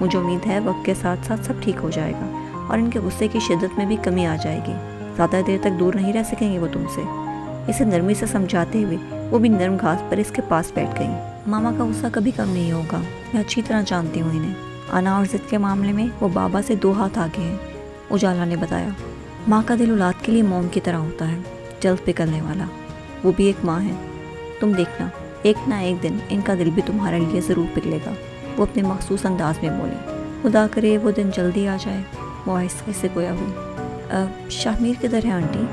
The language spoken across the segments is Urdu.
مجھے امید ہے وقت کے ساتھ ساتھ سب ٹھیک ہو جائے گا اور ان کے غصے کی شدت میں بھی کمی آ جائے گی. زیادہ دیر تک دور نہیں رہ سکیں گے وہ تم سے. اسے نرمی سے سمجھاتے ہوئے وہ بھی نرم گھاس پر اس کے پاس بیٹھ گئی. ماما کا غصہ کبھی کم نہیں ہوگا، میں اچھی طرح جانتی ہوں انہیں. انا اور ضد کے معاملے میں وہ بابا سے 2 ہاتھ آگے ہیں، اجالا نے بتایا. ماں کا دل اولاد کے لیے موم کی طرح ہوتا ہے، جلد پگھلنے والا. وہ بھی ایک ماں ہے. تم دیکھنا ایک نہ ایک دن ان کا دل بھی تمہارے لیے ضرور پگھلے گا. وہ اپنے مخصوص انداز میں بولی. خدا کرے وہ دن جلدی آ جائے. وہ آہستہ سے گویا ہوئی. شاہمیر کدھر ہے آنٹی؟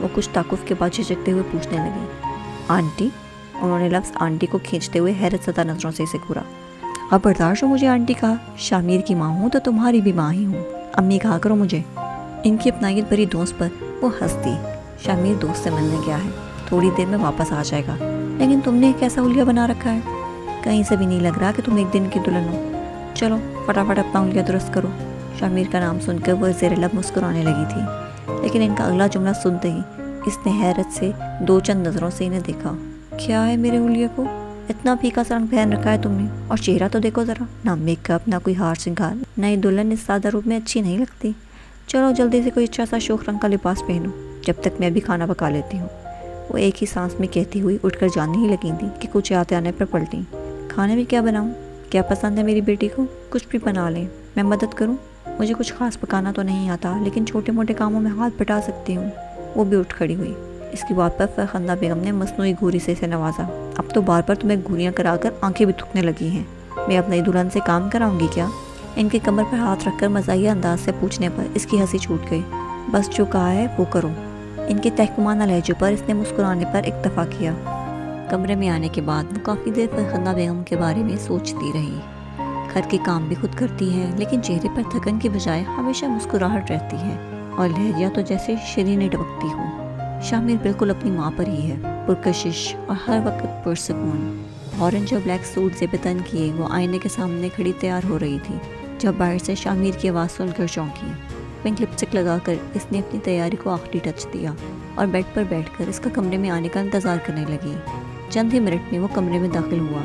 وہ کچھ تعقف کے بعد جھجکتے ہوئے پوچھنے لگی. آنٹی؟ انہوں نے لفظ آنٹی کو کھینچتے ہوئے حیرت زدہ نظروں سے اسے گھورا. اب برداشت ہو مجھے آنٹی کہا. شاہمیر کی ماں ہوں تو تمہاری بھی ماں ہی ہوں. امی کہا کرو مجھے. ان کی اپنائیت بھری دوست پر وہ ہنس دی. شاہمیر دوست سے ملنے گیا ہے، تھوڑی دیر میں واپس آ جائے گا. لیکن تم نے کیسا حلیہ بنا رکھا ہے؟ کہیں سے بھی نہیں لگ رہا کہ تم ایک دن کی دلہن ہو. چلو فٹافٹ اپنا حلیہ درست کرو. شاہمیر کا نام سن کر وہ زیر لب مسکرانے لگی تھی، لیکن ان کا اگلا جملہ سنتے ہی اس نے حیرت سے 2 چند نظروں سے انہیں دیکھا. کیا ہے میرے حلیے کو؟ اتنا پھیکا سا رنگ پہن رکھا ہے تم نے، اور چہرہ تو دیکھو ذرا. نہ میک اپ، نہ کوئی ہار سنگار. نئی دلہن اس سادہ روپ میں اچھی نہیں لگتی. چلو جلدی سے کوئی اچھا سا شوخ رنگ کا لباس پہنو، جب تک میں بھی کھانا پکا لیتی ہوں. وہ ایک ہی سانس میں کہتی ہوئی اٹھ کر جانے ہی لگی تھی کہ کچھ آتے آنے پر پلٹیں. کھانے میں کیا بناؤں؟ کیا پسند ہے میری بیٹی کو؟ کچھ بھی بنا لیں، میں مدد کروں. مجھے کچھ خاص پکانا تو نہیں آتا، لیکن چھوٹے موٹے کاموں میں ہاتھ بٹا سکتی ہوں. وہ بھی اٹھ کھڑی ہوئی. اس کی بات پر فرخندہ بیگم نے مصنوعی گھوری سے اسے نوازا. اب تو بار بار تمہیں گھوریاں کرا کر آنکھیں بھی تھکنے لگی ہیں. میں اب نئی دلہن سے کام کراؤں گی کیا؟ ان کے کمر پر ہاتھ رکھ کر مزاحیہ انداز سے پوچھنے پر اس کی ہنسی چھوٹ گئی. بس جو کہا ہے وہ کرو. ان کے تحکمانہ لہجے پر اس نے مسکرانے پر اکتفا کیا. کمرے میں آنے کے بعد وہ کافی دیر فرخندہ بیگم کے بارے میں سوچتی رہی. گھر کے کام بھی خود کرتی ہے، لیکن چہرے پر تھکن کی بجائے ہمیشہ مسکراہٹ رہتی ہے، اور لہجہ تو جیسے شیرینی ٹپکتی ہو. شاہمیر بالکل اپنی ماں پر ہی ہے، پرکشش اور ہر وقت پرسکون. اورنج اور بلیک سوٹ سے بتن کیے وہ آئینے کے سامنے کھڑی تیار ہو رہی تھی جب باہر سے شاہمیر کی آواز سن کر چونکی. پنک لپسٹک لگا کر اس نے اپنی تیاری کو آخری ٹچ دیا اور بیڈ پر بیٹھ کر اس کا کمرے میں آنے کا انتظار کرنے لگی. چند ہی منٹ میں وہ کمرے میں داخل ہوا،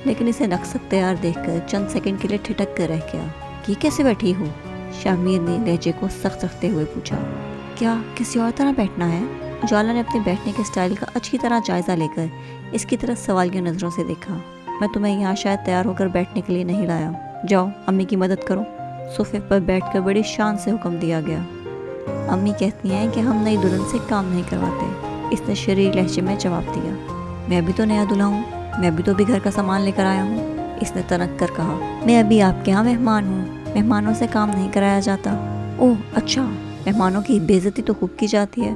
لیکن اسے نقصت تیار دیکھ کر چند سیکنڈ کے لیے ٹھٹک کر رہ گیا. یہ کیسے بیٹھی ہو؟ شاہمیر نے لہجے کو سخت رکھتے ہوئے پوچھا. کیا کسی اور طرح بیٹھنا ہے؟ اجالا نے اپنے بیٹھنے کے سٹائل کا اچھی طرح جائزہ لے کر اس کی طرف سوالیہ نظروں سے دیکھا. میں تمہیں یہاں شاید تیار ہو کر بیٹھنے کے لیے نہیں لایا. جاؤ امی کی مدد کرو. صوفے پر بیٹھ کر بڑی شان سے حکم دیا گیا. امی کہتی ہیں کہ ہم نئی دلہن سے کام نہیں کرواتے، اس نے شریر لہجے میں جواب دیا. میں بھی تو نیا دلہا ہوں، میں بھی تو ابھی گھر کا سامان لے کر آیا ہوں، اس نے تنک کر کہا. میں ابھی آپ کے یہاں مہمان ہوں، مہمانوں سے کام نہیں کرایا جاتا. اوہ اچھا، مہمانوں کی بے عزتی تو خوب کی جاتی ہے،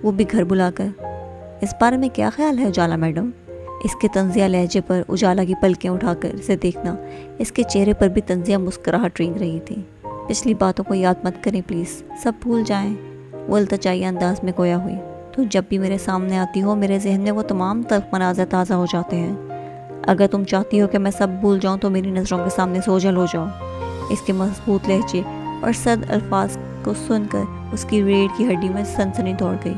وہ بھی گھر بلا کر. اس بارے میں کیا خیال ہے اجالا میڈم؟ اس کے طنزیہ لہجے پر اجالا کی پلکیں اٹھا کر اسے دیکھنا اس کے چہرے پر بھی طنزیہ مسکراہٹ رینگ رہی تھی. پچھلی باتوں کو یاد مت کریں پلیز، سب بھول جائیں. وہ التجائیہ انداز میں گویا ہوئی. تو جب بھی میرے سامنے آتی ہو میرے ذہن میں وہ تمام تلخ مناظر تازہ ہو جاتے ہیں. اگر تم چاہتی ہو کہ میں سب بھول جاؤں تو میری نظروں کے سامنے سے اوجھل ہو جاؤ. اس کے مضبوط لہجے اور سرد الفاظ کو سن کر اس کی ریڑھ کی ہڈی میں سنسنی دوڑ گئی.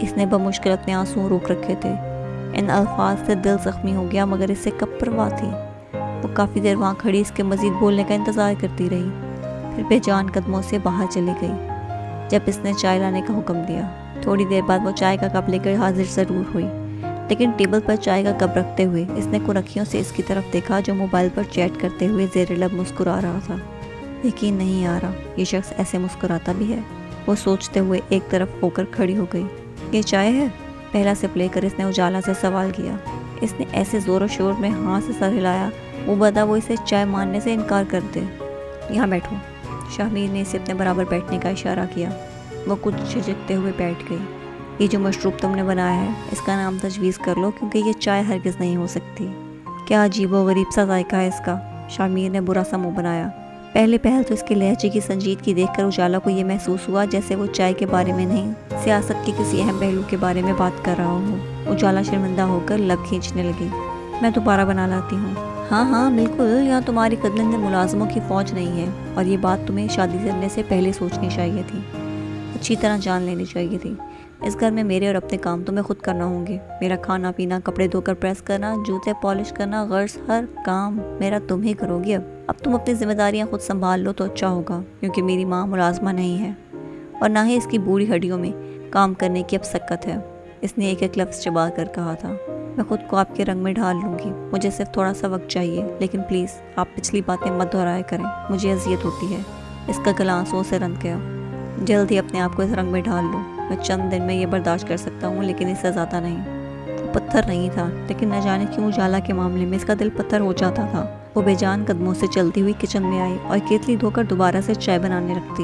اس نے بمشکل اپنے آنسو روک رکھے تھے. ان الفاظ سے دل زخمی ہو گیا، مگر اس سے کب پرواہ تھی. وہ کافی دیر وہاں کھڑی اس کے مزید بولنے کا انتظار کرتی رہی، پھر بے جان قدموں سے باہر چلی گئی. جب اس نے چائے لانے کا حکم دیا، تھوڑی دیر بعد وہ چائے کا کپ لے کر حاضر ضرور ہوئی، لیکن ٹیبل پر چائے کا کپ رکھتے ہوئے اس نے کنکھیوں سے اس کی طرف دیکھا جو موبائل پر چیٹ کرتے ہوئے زیر لب مسکرا رہا تھا. یقین نہیں آ رہا یہ شخص ایسے مسکراتا بھی ہے، وہ سوچتے ہوئے ایک طرف ہو کر کھڑی ہو گئی. یہ چائے ہے؟ پہلا سپ لے کر اس نے اجالا سے سوال کیا. اس نے ایسے زور و شور میں ہاں سے سر ہلایا وہ بدا وہ اسے چائے ماننے سے انکار کر دے. یہاں بیٹھو. شاہمیر نے اسے اپنے برابر بیٹھنے کا اشارہ کیا. وہ کچھ جھجکتے ہوئے بیٹھ گئی. یہ جو مشروب تم نے بنایا ہے اس کا نام تجویز کر لو، کیونکہ یہ چائے ہرگز نہیں ہو سکتی. کیا عجیب و غریب سا ذائقہ ہے اس کا. شاہمیر نے برا سا منہ بنایا. پہلے پہل تو اس کے لہجے کی سنجیدگی دیکھ کر اجالا کو یہ محسوس ہوا جیسے وہ چائے کے بارے میں نہیں، سیاست کے کسی اہم پہلو کے بارے میں بات کر رہا ہو. اجالا شرمندہ ہو کر لب کھینچنے لگی. میں دوبارہ بنا لاتی ہوں. ہاں ہاں بالکل، یہاں تمہاری قدرت ملازموں کی فوج نہیں ہے، اور یہ بات تمہیں شادی کرنے سے پہلے سوچنی چاہیے تھی، اچھی طرح جان لینی چاہیے تھی. اس گھر میں میرے اور اپنے کام تمہیں خود کرنا ہوں گے. میرا کھانا پینا, کپڑے دھو کر پریس کرنا, جوتے پالش کرنا, غرض ہر کام میرا تم ہی کرو گی. اب تم اپنی ذمہ داریاں خود سنبھال لو تو اچھا ہوگا, کیونکہ میری ماں ملازمہ نہیں ہے اور نہ ہی اس کی بوڑھی ہڈیوں میں کام کرنے کی اب سکت ہے. اس نے ایک ایک لفظ چبا کر کہا تھا. میں خود کو آپ کے رنگ میں ڈھال لوں گی, مجھے صرف تھوڑا سا وقت چاہیے, لیکن پلیز آپ پچھلی باتیں مت دہرایا کریں, مجھے اذیت ہوتی ہے. اس کا گلا آنسوؤں سے رنگ گیا. جلد ہی اپنے آپ کو اس رنگ میں ڈھال لو, میں چند دن میں یہ برداشت کر سکتا ہوں, لیکن اس سے زیادہ نہیں. وہ پتھر نہیں تھا, لیکن نہ جانے کیوں اجالا کے معاملے میں اس کا دل پتھر ہو جاتا تھا. وہ بے جان قدموں سے چلتی ہوئی کچن میں آئی اور کیتلی دھو کر دوبارہ سے چائے بنانے رکھتی.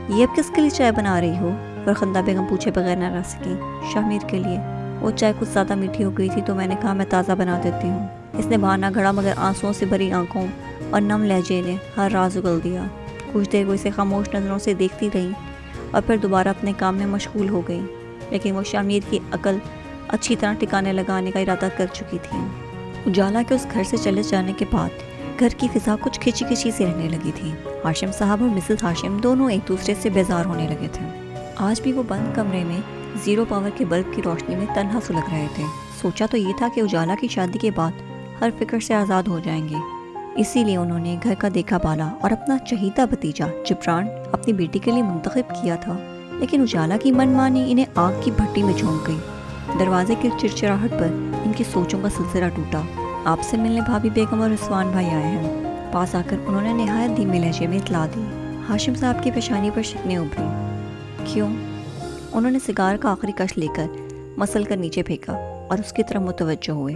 یہ اب کس کے لیے چائے بنا رہی ہو؟ فرخندہ بیگم پوچھے بغیر نہ رہ سکی. شاہ کے لیے. وہ چائے کچھ زیادہ میٹھی ہو گئی تھی تو میں نے کہا میں تازہ بنا دیتی ہوں. اس نے بہانہ گھڑا, مگر آنسوؤں سے بھری آنکھوں اور نم لہجے نے ہر راز اگل دیا. کچھ دیر وہ اسے خاموش نظروں سے دیکھتی رہی اور پھر دوبارہ اپنے کام میں مشغول ہو گئی. لیکن وہ شامیر کی عقل اچھی طرح ٹھکانے لگانے کا ارادہ کر چکی تھی. اجالا کے اس گھر سے چلے جانے کے بعد گھر کی فضا کچھ کھچی کھچی سی رہنے لگی تھی. ہاشم صاحب اور مسز ہاشم دونوں ایک دوسرے سے بیزار ہونے لگے تھے. آج بھی وہ بند کمرے میں زیرو پاور کے بلب کی روشنی میں تنہا سلگ رہے تھے. سوچا تو یہ تھا کہ اجالا کی شادی کے بعد ہر فکر سے آزاد ہو جائیں گے, اسی لیے انہوں نے گھر کا دیکھا بالا اور اپنا چہیتا بھتیجا جبران اپنی بیٹی کے لیے منتخب کیا تھا. لیکن اجالا کی من مانی انہیں آگ کی بھٹی میں جھونک گئی. دروازے کی چرچراہٹ پر ان کی سوچوں کا سلسلہ ٹوٹا. آپ سے ملنے بھابھی بیگم اور رضوان بھائی آئے ہیں. پاس آ کر انہوں نے نہایت دھیمے لہجے میں اطلاع دی. ہاشم صاحب کی پیشانی پر شکنیں ابھری. کیوں؟ انہوں نے سگار کا آخری کش لے کر مسل کر نیچے پھینکا اور اس کی طرف متوجہ ہوئے.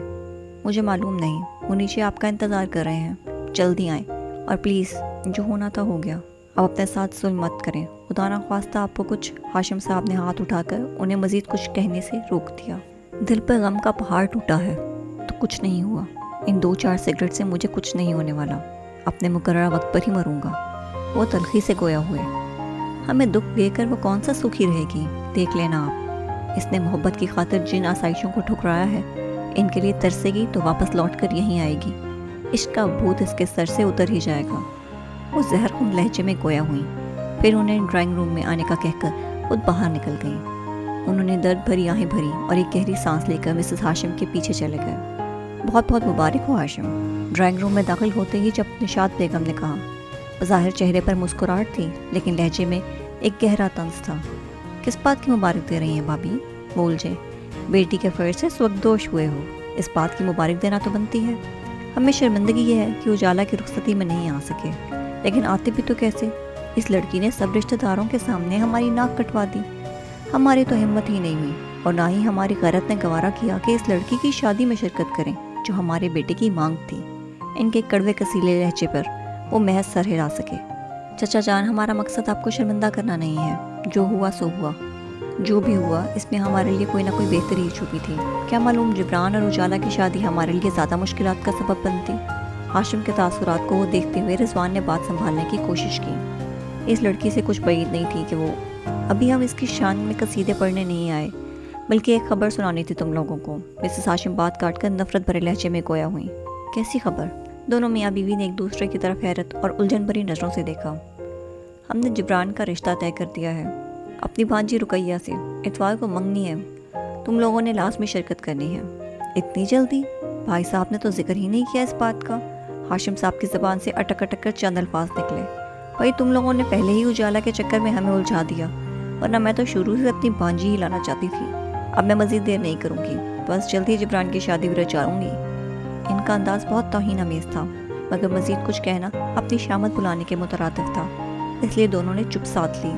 مجھے معلوم نہیں, وہ نیچے آپ کا انتظار کر رہے ہیں. جلدی آئیں اور پلیز جو ہونا تھا ہو گیا, اب اپنے ساتھ ظلم مت کریں. خدا نہ خواستہ آپ کو کچھ. ہاشم صاحب نے ہاتھ اٹھا کر انہیں مزید کچھ کہنے سے روک دیا. دل پہ غم کا پہاڑ ٹوٹا ہے تو کچھ نہیں ہوا. ان 2-4 سگریٹ سے مجھے کچھ نہیں ہونے والا, اپنے مقررہ وقت پر ہی مروں گا. وہ تلخی سے گویا ہوئے. ہمیں دکھ دے کر وہ کون سا سکھی رہے گی, دیکھ لینا آپ. اس نے محبت کی خاطر جن آسائشوں کو ٹھکرایا ہے, ان کے لیے ترسے گی تو واپس لوٹ کر یہیں آئے گی. عشق کا بھوت اس کے سر سے اتر ہی جائے گا. وہ زہر خون لہجے میں گویا ہوئیں. پھر انہیں ڈرائنگ روم میں آنے کا کہہ کر خود باہر نکل گئیں. انہوں نے درد بھری آہیں بھری اور ایک گہری سانس لے کر مسز ہاشم کے پیچھے چلے گئے. بہت بہت مبارک ہو ہاشم. ڈرائنگ روم میں داخل ہوتے ہی جب نشاط بیگم نے کہا. بظاہر چہرے پر مسکراہٹ تھی, لیکن لہجے میں ایک گہرا طنز تھا. کس بات کی مبارک دے رہی ہیں بھابھی؟ بول جائیں. بیٹی کے فرض سے سوگدوش ہوئے ہو, اس بات کی مبارک دینا تو بنتی ہے. ہمیں شرمندگی یہ ہے کہ اجالا کی رخصتی میں نہیں آ سکے, لیکن آتے بھی تو کیسے؟ اس لڑکی نے سب رشتہ داروں کے سامنے ہماری ناک کٹوا دی. ہماری تو ہمت ہی نہیں ہوئی, اور نہ ہی ہماری غیرت نے گوارا کیا کہ اس لڑکی کی شادی میں شرکت کریں جو ہمارے بیٹے کی مانگ تھی. ان کے کڑوے کسیلے لہجے پر وہ محض سر ہلا سکے. چچا جان, ہمارا مقصد آپ کو شرمندہ کرنا نہیں ہے. جو ہوا سو ہوا. جو بھی ہوا اس میں ہمارے لیے کوئی نہ کوئی بہتری چھپی تھی. کیا معلوم جبران اور اجالا کی شادی ہمارے لیے زیادہ مشکلات کا سبب بنتی. ہاشم کے تاثرات کو وہ دیکھتے ہوئے رضوان نے بات سنبھالنے کی کوشش کی. اس لڑکی سے کچھ بعید نہیں تھی کہ وہ ابھی ہم اس کی شان میں قصیدے پڑھنے نہیں آئے, بلکہ ایک خبر سنانی تھی تم لوگوں کو. مسز ہاشم بات کاٹ کر نفرت بھرے لہجے میں گویا ہوئیں. کیسی خبر؟ دونوں میاں بیوی نے ایک دوسرے کی طرف حیرت اور الجھن بھری نظروں سے دیکھا. ہم نے جبران کا رشتہ طے کر دیا ہے اپنی بھانجی رقیہ سے. اتوار کو منگنی ہے, تم لوگوں نے لازمی شرکت کرنی ہے. اتنی جلدی؟ بھائی صاحب نے تو ذکر ہی نہیں کیا اس بات کا. ہاشم صاحب کی زبان سے اٹک اٹک کر چند الفاظ نکلے. بھائی تم لوگوں نے پہلے ہی اجالا کے چکر میں ہمیں الجھا دیا, ورنہ میں تو شروع سے اپنی بھانجی ہی لانا چاہتی تھی. اب میں مزید دیر نہیں کروں گی, بس جلدی جبران کی شادی بھی رچاؤں گی. ان کا انداز بہت توہین آمیز تھا, مگر مزید کچھ کہنا اپنی شامت بلانے کے مترادف تھا, اس لیے دونوں نے چپ ساتھ لی.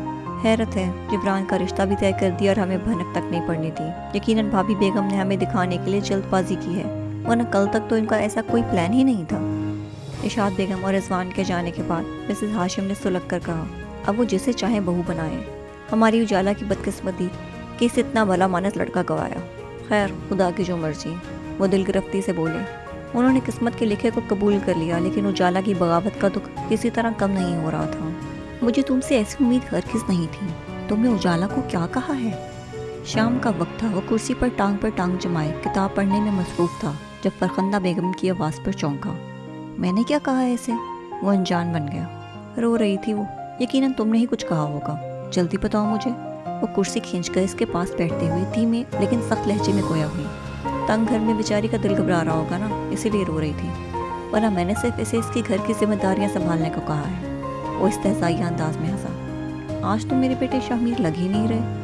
حیرت ہے, جبران کا رشتہ بھی طے کر دیا اور ہمیں بھنک تک نہیں پڑنی تھی. یقیناً بھابھی بیگم نے ہمیں دکھانے کے لیے جلد بازی کی ہے, ورنہ کل تک تو ان کا ایسا کوئی پلان ہی نہیں تھا. نشاط بیگم اور رضوان کے جانے کے بعد مسز ہاشم نے سلگ کر کہا. اب وہ جسے چاہیں بہو بنائیں. ہماری اجالا کی بدقسمتی کہ اسے اتنا بھلا مانس لڑکا گوایا. خیر, خدا کی جو مرضی. وہ دل گرفتی سے بولے. انہوں نے قسمت کے لکھے کو قبول کر لیا, لیکن اجالا کی بغاوت کا دکھ کسی طرح کم نہیں ہو رہا تھا. مجھے تم سے ایسی امید ہرگز نہیں تھی. تم نے اجالا کو کیا کہا ہے؟ شام کا وقت تھا. وہ کرسی پر ٹانگ جمائے کتاب پڑھنے میں مصروف تھا جب فرخندہ بیگم کی آواز پر چونکا. میں نے کیا کہا ہے اسے؟ وہ انجان بن گیا. رو رہی تھی وہ. یقیناً تم نے ہی کچھ کہا ہوگا. جلدی بتاؤ مجھے. وہ کرسی کھینچ کر اس کے پاس بیٹھتے ہوئے دھیمے لیکن سخت لہجے میں گویا ہوئی۔ تنگ گھر میں بیچاری کا دل گھبرا رہا ہوگا نا، اسی لیے رو رہی تھی، ورنہ میں نے صرف اسے اس کی گھر کی ذمہ داریاں سنبھالنے کو کہا ہے۔ وہ استہزائیہ انداز میں ہنسا۔ آج تو میرے بیٹے شاہمیر لگ ہی نہیں رہے۔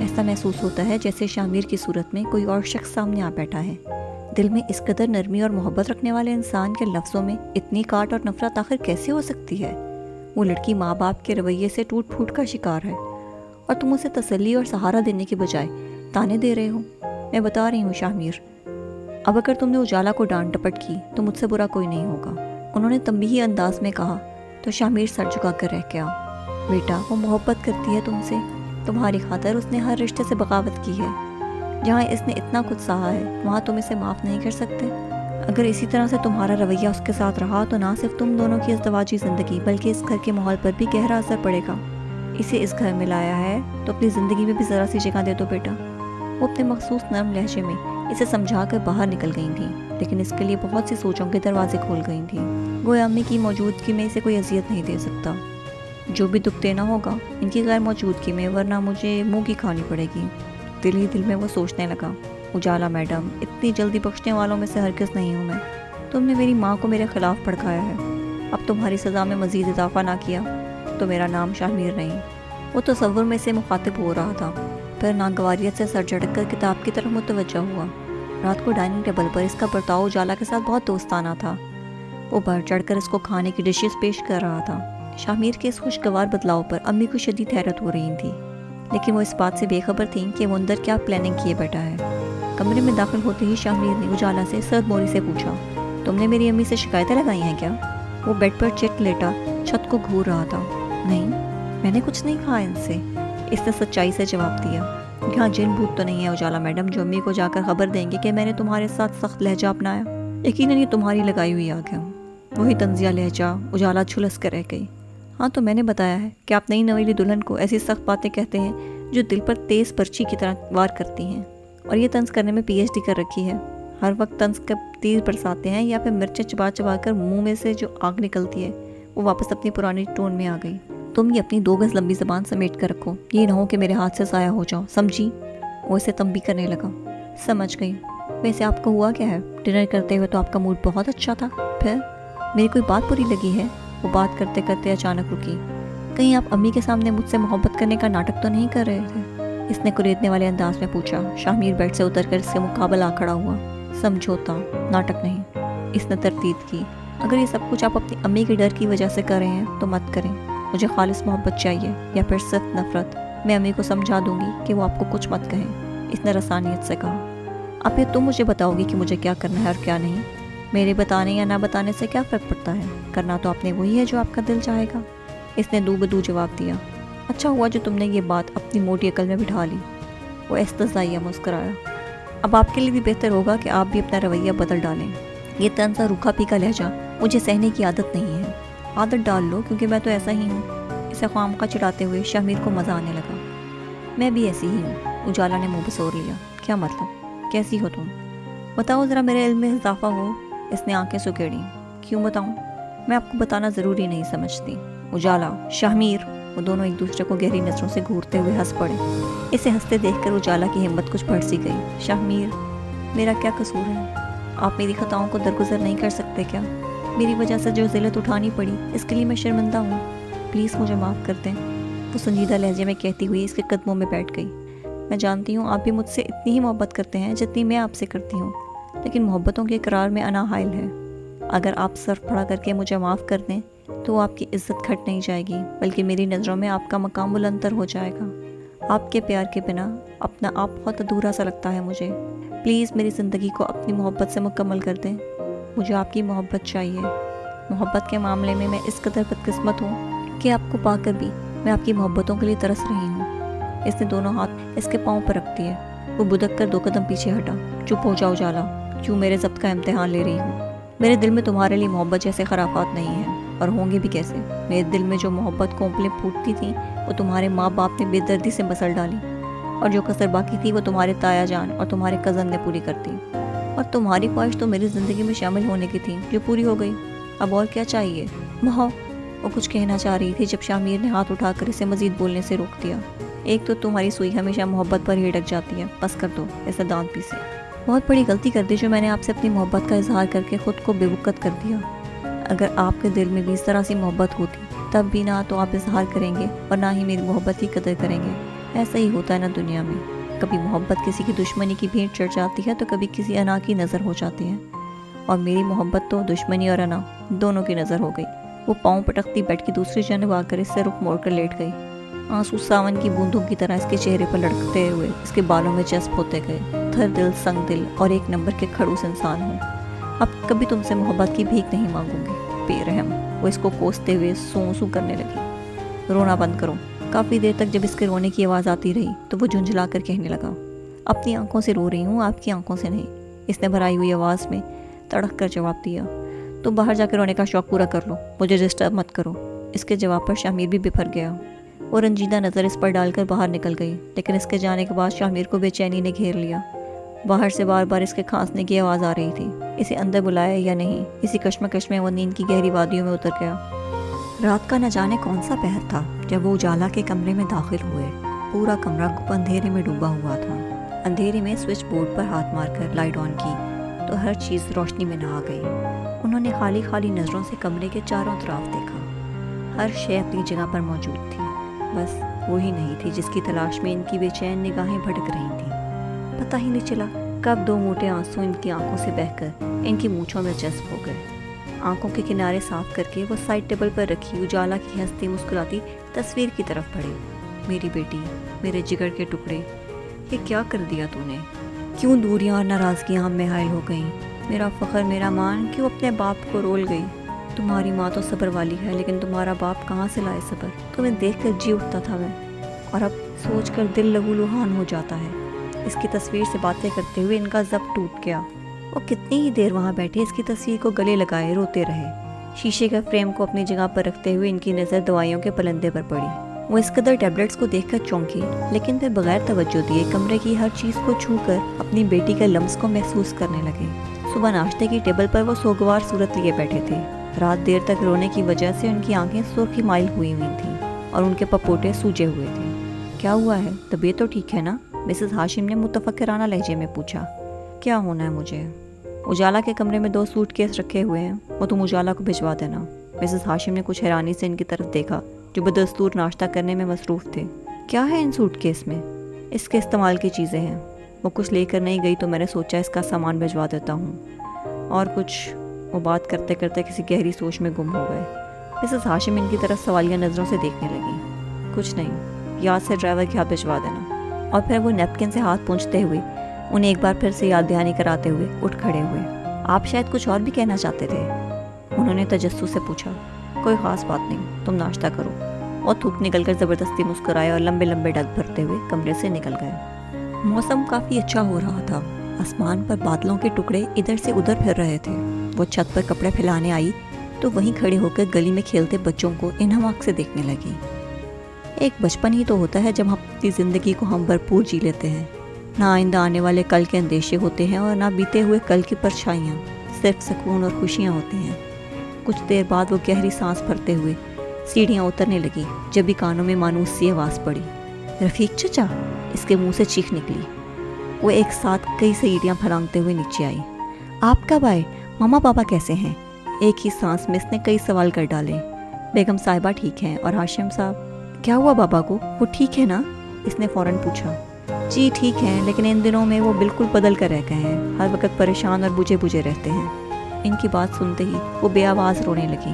ایسا محسوس ہوتا ہے جیسے شاہمیر کی صورت میں کوئی اور شخص سامنے آ بیٹھا ہے۔ دل میں اس قدر نرمی اور محبت رکھنے والے انسان کے لفظوں میں اتنی کاٹ اور نفرت آخر کیسے ہو سکتی ہے؟ وہ لڑکی ماں باپ کے رویے سے ٹوٹ پھوٹ کا شکار ہے، اور تم اسے تسلی اور سہارا دینے کے بجائے تانے دے رہے ہو۔ میں بتا رہی ہوں شاہمیر، اب اگر تم نے اجالا کو ڈانٹ ٹپٹ کی تو مجھ سے برا کوئی نہیں ہوگا، انہوں نے تنبیہی انداز میں کہا تو شاہمیر سر جھکا کر رہ گیا۔ بیٹا، وہ محبت کرتی ہے تم سے، تمہاری خاطر اس نے ہر رشتے سے بغاوت کی ہے۔ جہاں اس نے اتنا کچھ سہا ہے وہاں تم اسے معاف نہیں کر سکتے؟ اگر اسی طرح سے تمہارا رویہ اس کے ساتھ رہا تو نہ صرف تم دونوں کی ازدواجی زندگی بلکہ اس گھر کے ماحول پر بھی گہرا اثر پڑے گا۔ اسے اس گھر میں لایا ہے تو اپنی زندگی میں بھی ذرا سی جگہ دے دو بیٹا۔ وہ اپنے مخصوص نرم لہجے میں اسے سمجھا کر باہر نکل گئی تھیں، لیکن اس کے لیے بہت سی سوچوں کے دروازے کھول گئی تھیں۔ گویا امی کی موجودگی میں اسے کوئی اذیت نہیں دے سکتا۔ جو بھی دکھ دینا ہوگا ان کی غیر موجودگی میں، ورنہ مجھے منہ کی کھانی پڑے گی۔ دل ہی دل میں وہ سوچنے لگا، اجالا میڈم، اتنی جلدی بخشنے والوں میں سے ہرگز نہیں ہوں میں۔ تم نے میری ماں کو میرے خلاف بھڑکایا ہے، اب تمہاری سزا میں مزید اضافہ نہ کیا تو میرا نام شاہمیر نہیں۔ وہ تصور میں سے مخاطب ہو رہا تھا، پھر ناگواریت سے سر جھٹک کر کتاب کی طرف متوجہ ہوا۔ رات کو ڈائننگ ٹیبل پر اس کا برتاؤ اجالا کے ساتھ بہت دوستانہ تھا۔ وہ بڑھ چڑھ کر اس کو کھانے کی ڈشز پیش کر رہا تھا۔ شاہمیر کے اس خوشگوار بدلاؤ پر امی کو شدید حیرت ہو رہی تھی، لیکن وہ اس بات سے بے خبر تھیں کہ وہ اندر کیا پلاننگ کیے بیٹھا ہے۔ کمرے میں داخل ہوتے ہی شاہمیر نے اجالا سے سرد موری سے پوچھا، تم نے میری امی سے شکایتیں لگائی ہیں کیا؟ وہ بیڈ پر چٹ لیٹا چھت کو گھور رہا تھا۔ نہیں، میں نے کچھ نہیں کہا ان سے، اس نے سچائی سے جواب دیا۔ یہاں جن بھوت تو نہیں ہے اجالا میڈم جو امی کو جا کر خبر دیں گے کہ میں نے تمہارے ساتھ سخت لہجہ اپنایا؟ یقیناً یہ تمہاری لگائی ہوئی آگ ہے۔ وہی طنزیہ لہجہ، اجالا جھلس کر رہ گئی۔ ہاں تو میں نے بتایا ہے کہ آپ نئی نویلی دلہن کو ایسی سخت باتیں کہتے ہیں جو دل پر تیز پرچی کی طرح وار کرتی ہیں، اور یہ طنز کرنے میں پی ایچ ڈی کر رکھی ہے۔ ہر وقت طنز کا تیر برساتے ہیں یا پھر مرچیں چبا چبا کر منہ میں سے جو آگ نکلتی ہے وہ واپس اپنی پرانی ٹون میں آ گئی۔ تم یہ اپنی 2 گز لمبی زبان سمیٹ کر رکھو، یہ نہ ہو کہ میرے ہاتھ سے ضائع ہو جاؤ، سمجھی؟ وہ اسے تنبیہ کرنے لگا۔ سمجھ گئی۔ ویسے آپ کو ہوا کیا ہے؟ ڈنر کرتے ہوئے تو آپ کا موڈ بہت اچھا تھا، پھر میری کوئی بات بری لگی ہے؟ وہ بات کرتے کرتے اچانک رکی۔ کہیں آپ امی کے سامنے مجھ سے محبت کرنے کا ناٹک تو نہیں کر رہے تھے؟ اس نے کریدنے والے انداز میں پوچھا۔ شاہمیر بیڈ سے اتر کر اس کے مقابل آ کھڑا ہوا۔ سمجھوتا، ناٹک نہیں، اس نے تردید کی۔ اگر یہ سب کچھ آپ اپنی امی کے ڈر کی وجہ سے کر رہے ہیں تو مت کریں، مجھے خالص محبت چاہیے یا پھر صرف نفرت۔ میں امی کو سمجھا دوں گی کہ وہ آپ کو کچھ مت کہیں، اس نے رسانیت سے کہا۔ اب یہ تم مجھے بتاؤ گی کہ مجھے کیا کرنا ہے اور کیا نہیں؟ میرے بتانے یا نہ بتانے سے کیا فرق پڑتا ہے؟ کرنا تو آپ نے وہی ہے جو آپ کا دل چاہے گا، اس نے دو بدو جواب دیا۔ اچھا ہوا جو تم نے یہ بات اپنی موٹی عقل میں بٹھا لی۔ وہ استہزائیہ مسکرایا۔ اب آپ کے لیے بھی بہتر ہوگا کہ آپ بھی اپنا رویہ بدل ڈالیں۔ یہ طنز اور روکھا پھیکا لہجہ مجھے سہنے کی عادت نہیں ہے۔ عادت ڈال لو، کیونکہ میں تو ایسا ہی ہوں۔ اسے خواہ چڑھاتے ہوئے شاہمیر کو مزہ آنے لگا۔ میں بھی ایسی ہی ہوں، اجالا نے منہ بسور لیا۔ کیا مطلب؟ کیسی ہو تم؟ بتاؤ ذرا، میرے علم میں اضافہ ہو۔ اس نے آنکھیں سکیڑی۔ کیوں بتاؤں؟ میں آپ کو بتانا ضروری نہیں سمجھتی۔ اجالا، شاہمیر، وہ دونوں ایک دوسرے کو گہری نظروں سے گھورتے ہوئے ہنس پڑے۔ اسے ہنستے دیکھ کر اجالا کی ہمت کچھ بڑھ سی گئی۔ شاہمیر، میرا کیا قصور ہے؟ آپ میری خطاؤں کو درگزر نہیں کر سکتے کیا؟ میری وجہ سے جو ذلت اٹھانی پڑی اس کے لیے میں شرمندہ ہوں، پلیز مجھے معاف کر دیں۔ وہ سنجیدہ لہجے میں کہتی ہوئی اس کے قدموں میں بیٹھ گئی۔ میں جانتی ہوں آپ بھی مجھ سے اتنی ہی محبت کرتے ہیں جتنی میں آپ سے کرتی ہوں، لیکن محبتوں کے اقرار میں انا حائل ہے۔ اگر آپ سر پھڑا کر کے مجھے معاف کر دیں تو آپ کی عزت گھٹ نہیں جائے گی، بلکہ میری نظروں میں آپ کا مقام بلندر ہو جائے گا۔ آپ کے پیار کے بنا اپنا آپ بہت ادھورا سا لگتا ہے مجھے۔ پلیز میری زندگی کو اپنی محبت سے مکمل کر دیں۔ مجھے آپ کی محبت چاہیے۔ محبت کے معاملے میں میں اس قدر بدقسمت ہوں کہ آپ کو پا کر بھی میں آپ کی محبتوں کے لیے ترس رہی ہوں۔ اس نے دونوں ہاتھ اس کے پاؤں پر رکھ دیے۔ وہ بدک کر 2 قدم پیچھے ہٹا۔ چپ ہو جاؤ اجالا، کیوں میرے ضبط کا امتحان لے رہی ہوں؟ میرے دل میں تمہارے لیے محبت جیسے خرافات نہیں ہیں، اور ہوں گے بھی کیسے۔ میرے دل میں جو محبت کونپلیں پھوٹتی تھیں وہ تمہارے ماں باپ نے بے دردی سے مسل ڈالی، اور جو کسر باقی تھی وہ تمہارے تایا جان اور تمہارے کزن نے پوری کر دی۔ اور تمہاری خواہش تو میری زندگی میں شامل ہونے کی تھی، جو پوری ہو گئی۔ اب اور کیا چاہیے؟ بہاؤ، وہ کچھ کہنا چاہ رہی تھی جب شامیر نے ہاتھ اٹھا کر اسے مزید بولنے سے روک دیا۔ ایک تو تمہاری سوئی ہمیشہ محبت پر ہی اٹک جاتی ہے، بس کر دو ایسا دانت پیسے۔ بہت بڑی غلطی کر دی جو میں نے آپ سے اپنی محبت کا اظہار کر کے خود کو بے وقت کر دیا۔ اگر آپ کے دل میں بھی اس طرح سی محبت ہوتی تب بھی نہ تو آپ اظہار کریں گے اور نہ ہی میری محبت کی قدر کریں گے۔ ایسا ہی ہوتا ہے نا دنیا میں، کبھی محبت کسی کی دشمنی کی بھینٹ چڑھ جاتی ہے تو کبھی کسی انا کی نظر ہو جاتی ہے، اور میری محبت تو دشمنی اور انا دونوں کی نظر ہو گئی۔ وہ پاؤں پٹکتی بیڈ کی دوسری جانب آ کر اس سے رخ موڑ کر لیٹ گئی۔ آنسو ساون کی بوندوں کی طرح اس کے چہرے پر لڑکتے ہوئے اس کے بالوں میں جذب ہوتے گئے۔ تھر دل، سنگ دل اور ایک نمبر کے کھڑوس انسان ہوں، اب کبھی تم سے محبت کی بھیک نہیں مانگوں گی، بے رحم۔ وہ اس کو کوستے ہوئے سوں سوں کرنے لگی۔ رونا بند کرو۔ کافی دیر تک جب اس کے رونے کی آواز آتی رہی تو وہ جھنجھلا کر کہنے لگا، اپنی آنکھوں سے رو رہی ہوں، آپ کی آنکھوں سے نہیں۔ اس نے بھرائی ہوئی آواز میں تڑک کر جواب دیا، تم باہر جا کے رونے کا شوق پورا کر لو، مجھے ڈسٹرب مت کرو۔ اس کے جواب پر شامیر بھی بپھر گیا۔ وہ رنجیدہ نظر اس پر ڈال کر باہر نکل گئی، لیکن اس کے جانے کے بعد شامیر کو بے چینی نے گھیر لیا۔ باہر سے بار بار اس کے کھانسنے کی آواز آ رہی تھی۔ اسے اندر بلایا یا نہیں، اسی کشمکش میں وہ نیند کی گہری وادیوں میں اتر گیا۔ رات کا نہ جانے کون سا پہر تھا جب وہ اجالا کے کمرے میں داخل ہوئے۔ پورا کمرہ گپ اندھیرے میں ڈوبا ہوا تھا۔ اندھیرے میں سوئچ بورڈ پر ہاتھ مار کر لائٹ آن کی تو ہر چیز روشنی میں نہا گئی۔ انہوں نے خالی خالی نظروں سے کمرے کے چاروں طرف دیکھا۔ ہر شے اپنی جگہ پر موجود تھی، بس وہی نہیں تھی جس کی تلاش میں ان کی بے چین نگاہیں بھٹک رہی تھیں۔ پتہ ہی نہیں چلا کب دو موٹے آنسو ان کی آنکھوں سے بہہ کر ان کی مونچھوں میں جذب ہو گئے۔ آنکھوں کے کنارے صاف کر کے وہ سائڈ ٹیبل پر رکھی اجالا کی ہنستی مسکراتی تصویر کی طرف بڑھے۔ میری بیٹی، میرے جگر کے ٹکڑے، یہ کیا کر دیا تو نے؟ کیوں دوریاں اور ناراضگیاں ہم میں حائل ہو گئیں؟ میرا فخر، میرا مان کیوں اپنے باپ کو رول گئی؟ تمہاری ماں تو صبر والی ہے، لیکن تمہارا باپ کہاں سے لائے صبر؟ تمہیں دیکھ کر جی اٹھتا تھا میں، اور اب سوچ کر دل لہو لہان ہو جاتا ہے۔ اس کی تصویر سے باتیں کرتے ہوئے ان کا ضبط ٹوٹ گیا۔ وہ کتنی ہی دیر وہاں بیٹھے اس کی تصویر کو گلے لگائے روتے رہے۔ شیشے کا فریم کو اپنی جگہ پر رکھتے ہوئے ان کی نظر دوائیوں کے پلندے پر پڑی۔ وہ اس قدر ٹیبلٹس کو دیکھ کر چونکی، لیکن پھر بغیر توجہ دیے کمرے کی ہر چیز کو چھو کر اپنی بیٹی کے لمس کو محسوس کرنے لگے۔ صبح ناشتے کی ٹیبل پر وہ سوگوار صورت لیے بیٹھے تھے۔ رات دیر تک رونے کی وجہ سے ان کی آنکھیں سرخی مائل ہوئی تھیں اور ان کے پپوٹے سوجے ہوئے تھے۔ کیا ہوا ہے؟ طبیعت تو ٹھیک ہے نا؟ مسز ہاشم نے متفکرانہ لہجے میں پوچھا۔ کیا ہونا ہے مجھے؟ اجالا کے کمرے میں 2 سوٹ کیس رکھے ہوئے ہیں، وہ تم اجالا کو بھجوا دینا۔ مسز ہاشم نے کچھ حیرانی سے ان کی طرف دیکھا جو بدستور ناشتہ کرنے میں مصروف تھے۔ کیا ہے ان سوٹ کیس میں؟ اس کے استعمال کی چیزیں ہیں، وہ کچھ لے کر نہیں گئی تو میں نے سوچا اس کا سامان بھجوا دیتا ہوں۔ اور کچھ؟ وہ بات کرتے کرتے کسی گہری سوچ میں گم ہو گئے۔ مسز ہاشم ان کی طرف سوالیہ نظروں سے دیکھنے لگی۔ کچھ نہیں، یاد سے ڈرائیور کے ہاتھ بھجوا دینا۔ اور پھر وہ نیپکن سے ہاتھ پونچھتے ہوئے انہیں ایک بار پھر سے یاد دہانی کراتے ہوئے اٹھ کھڑے ہوئے۔ آپ شاید کچھ اور بھی کہنا چاہتے تھے؟ انہوں نے تجسس سے پوچھا۔ کوئی خاص بات نہیں، تم ناشتہ کرو۔ اور تھوک نکل کر زبردستی مسکرائے اور لمبے لمبے ڈگ بھرتے ہوئے کمرے سے نکل گئے۔ موسم کافی اچھا ہو رہا تھا، آسمان پر بادلوں کے ٹکڑے ادھر سے ادھر پھر رہے تھے۔ وہ چھت پر کپڑے پھیلانے آئی تو وہیں کھڑے ہو کر گلی میں کھیلتے بچوں کو انہماک سے دیکھنے لگی۔ ایک بچپن ہی تو ہوتا ہے جب ہم اپنی زندگی کو ہم بھرپور جی لیتے ہیں۔ نہ آئندہ آنے والے کل کے اندیشے ہوتے ہیں اور نہ بیتے ہوئے کل کی پرچھائیاں، صرف سکون اور خوشیاں ہوتی ہیں۔ کچھ دیر بعد وہ گہری سانس بھرتے ہوئے سیڑھیاں اترنے لگی، جب بھی کانوں میں مانوس سی آواز پڑی، رفیق چچا! اس کے منہ سے چیخ نکلی۔ وہ ایک ساتھ کئی سیڑھیاں پھلانگتے ہوئے نیچے آئی۔ آپ کب آئے؟ ماما پاپا کیسے ہیں؟ ایک ہی سانس میں اس نے کئی سوال کر ڈالے۔ بیگم صاحبہ ٹھیک ہیں، اور ہاشم صاحب؟ کیا ہوا بابا کو؟ وہ ٹھیک ہے نا؟ اس نے فوراً پوچھا۔ جی ٹھیک ہیں، لیکن ان دنوں میں وہ بالکل بدل کر رہ گئے ہیں، ہر وقت پریشان اور بجھے بجھے رہتے ہیں۔ ان کی بات سنتے ہی وہ بے آواز رونے لگی۔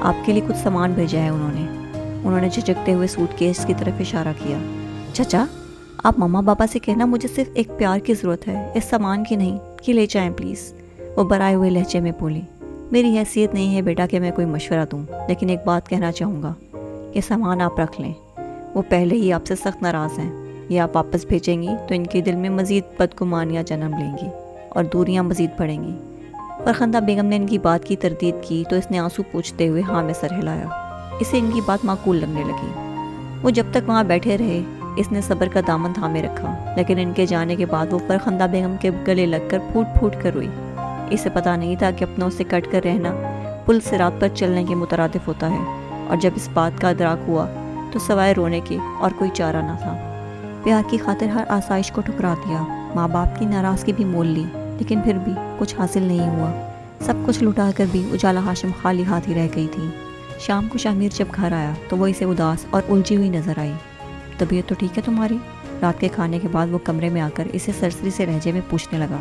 آپ کے لیے کچھ سامان بھیجا ہے انہوں نے جھجکتے ہوئے سوٹ کیس کی طرف اشارہ کیا۔ چچا، آپ ماما پاپا سے کہنا مجھے صرف ایک پیار کی ضرورت ہے، اس سامان کی نہیں، کہ لے جائیں پلیز۔ وہ برائے ہوئے لہجے میں بولی۔ میری حیثیت نہیں ہے بیٹا کہ میں کوئی مشورہ دوں، لیکن ایک بات کہنا چاہوں گا، یہ سامان آپ رکھ لیں۔ وہ پہلے ہی آپ سے سخت ناراض ہیں، یہ آپ واپس بھیجیں گی تو ان کے دل میں مزید بدگمانیاں جنم لیں گی اور دوریاں مزید بڑھیں گی۔ فرخندہ بیگم نے ان کی بات کی تردید کی تو اس نے آنسو پوچھتے ہوئے ہاں میں سر ہلایا۔ اسے ان کی بات معقول لگنے لگی۔ وہ جب تک وہاں بیٹھے رہے اس نے صبر کا دامن تھامے رکھا، لیکن ان کے جانے کے بعد وہ فرخندہ بیگم کے گلے لگ کر پھوٹ پھوٹ کر روئی۔ اسے پتہ نہیں تھا کہ اپنوں سے کٹ کر رہنا پل صراط پر چلنے کے مترادف ہوتا ہے، اور جب اس بات کا ادراک ہوا تو سوائے رونے کے اور کوئی چارہ نہ تھا۔ پیار کی خاطر ہر آسائش کو ٹھکرا دیا، ماں باپ کی ناراضگی بھی مول لی، لیکن پھر بھی کچھ حاصل نہیں ہوا۔ سب کچھ لٹا کر بھی اجالا ہاشم خالی ہاتھ ہی رہ گئی تھی۔ شام کو شامیر جب گھر آیا تو وہ اسے اداس اور الجھی ہوئی نظر آئی۔ طبیعت تو ٹھیک ہے تمہاری؟ رات کے کھانے کے بعد وہ کمرے میں آ کر اسے سرسری سے لہجے میں پوچھنے لگا۔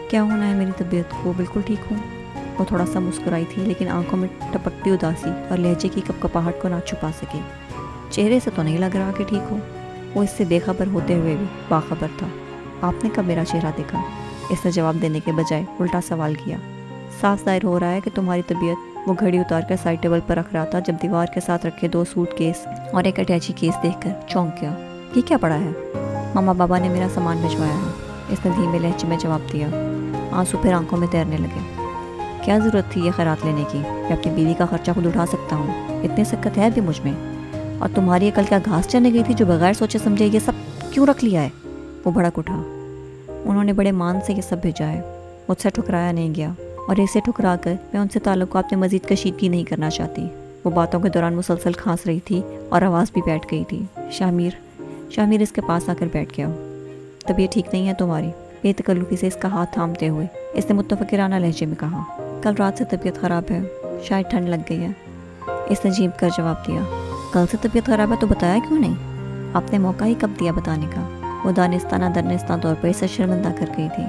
کیا ہونا ہے میری طبیعت کو، بالکل ٹھیک ہوں۔ وہ تھوڑا سا مسکرائی تھی، لیکن آنکھوں میں ٹپکتی اداسی اور لہجے کی کپکپاہٹ کو نہ چھپا سکی۔ چہرے سے تو نہیں لگ رہا کہ ٹھیک ہو۔ وہ اس سے بے خبر ہوتے ہوئے بھی باخبر تھا۔ آپ نے کب میرا چہرہ دیکھا؟ اس نے جواب دینے کے بجائے الٹا سوال کیا۔ صاف ظاہر ہو رہا ہے کہ تمہاری طبیعت۔ وہ گھڑی اتار کر سائڈ ٹیبل پر رکھ رہا تھا جب دیوار کے ساتھ رکھے 2 سوٹ کیس اور ایک اٹیچی کیس دیکھ کر چونک گیا۔ یہ کیا پڑا ہے؟ ماما بابا نے میرا سامان بھجوایا ہے، اس نے دھیمے لہجے میں جواب دیا۔ آنسو پھر آنکھوں میں تیرنے لگے۔ کیا ضرورت تھی یہ خیرات لینے کی؟ میں اپنی بیوی کا خرچہ خود اٹھا سکتا ہوں، اتنی سکت ہے بھی مجھ میں۔ اور تمہاری عقل کیا گھاس چرنے گئی تھی جو بغیر سوچے سمجھے یہ سب کیوں رکھ لیا ہے؟ وہ بھڑک اٹھا۔ انہوں نے بڑے مان سے یہ سب بھیجا ہے، مجھ سے ٹھکرایا نہیں گیا، اور اسے ٹھکرا کر میں ان سے تعلقات میں مزید کشیدگی نہیں کرنا چاہتی۔ وہ باتوں کے دوران مسلسل کھانس رہی تھی اور آواز بھی بیٹھ گئی تھی۔ شامیر اس کے پاس آ کر بیٹھ گیا۔ طبیعت ٹھیک نہیں ہے تمہاری؟ بے تکلفی سے اس کا ہاتھ تھامتے ہوئے اس نے متفکرانہ لہجے میں کہا۔ کل رات سے طبیعت خراب ہے، شاید ٹھنڈ لگ گئی ہے، اس نے جھینپ کر جواب دیا۔ کل سے طبیعت خراب ہے تو بتایا کیوں نہیں؟ آپ نے موقع ہی کب دیا بتانے کا؟ وہ دانستانہ درنستان طور پر اسے شرمندہ کر گئی تھی۔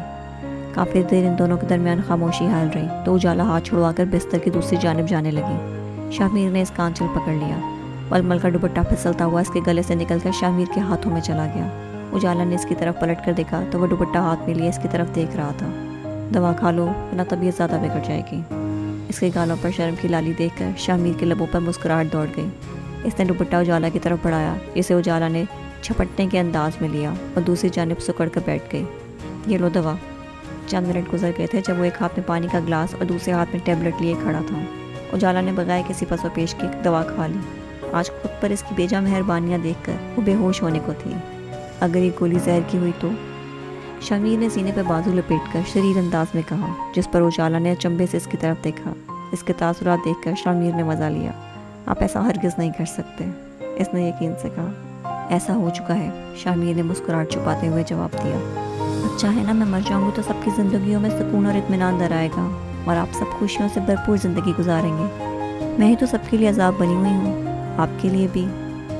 کافی دیر ان دونوں کے درمیان خاموشی حائل رہی تو اجالا ہاتھ چھڑوا کر بستر کی دوسری جانب جانے لگی۔ شامیر نے اس کا آنچل پکڑ لیا۔ ململ کا دوپٹہ پھسلتا ہوا اس کے گلے سے نکل کر شامیر کے ہاتھوں میں چلا گیا۔ اجالا نے اس کی طرف پلٹ کر دیکھا تو وہ دوپٹہ ہاتھ میں لیے اس کی طرف دیکھ رہا تھا۔ دوا کھا لو ورنہ طبیعت زیادہ بگڑ جائے گی۔ اس کے گالوں پر شرم کی لالی دیکھ کر شامیر کے لبوں پر مسکراہٹ دوڑ گئی۔ اس نے دوپٹہ اجالا کی طرف بڑھایا، جسے اجالا نے چھپٹنے کے انداز میں لیا اور دوسری جانب سکڑ کر بیٹھ گئی۔ یہ لو دوا۔ چند منٹ گزر گئے تھے جب وہ ایک ہاتھ میں پانی کا گلاس اور دوسرے ہاتھ میں ٹیبلٹ لیے کھڑا تھا۔ اجالا نے بغیر کسی پس و پیش کے دوا کھا لی۔ آج خود پر اس کی بیجا مہربانیاں دیکھ کر وہ بے ہوش ہونے کو تھی۔ اگر یہ گولی زہر کی ہوئی تو؟ شامیر نے سینے پہ بازو لپیٹ کر شریر انداز میں کہا، جس پر اجالا نے اچنبے سے اس کی طرف دیکھا۔ اس کے تاثرات دیکھ کر شامیر نے مزہ لیا۔ آپ ایسا ہرگز نہیں کر سکتے، اس نے یقین سے کہا۔ ایسا ہو چکا ہے، شامیر نے مسکراہٹ چھپاتے ہوئے جواب دیا۔ اچھا ہے نا، میں مر جاؤں گی تو سب کی زندگیوں میں سکون اور اطمینان در آئے گا اور آپ سب خوشیوں سے بھرپور زندگی گزاریں گے۔ میں ہی تو سب کے لیے عذاب بنی ہوئی ہوں، آپ کے لیے بھی۔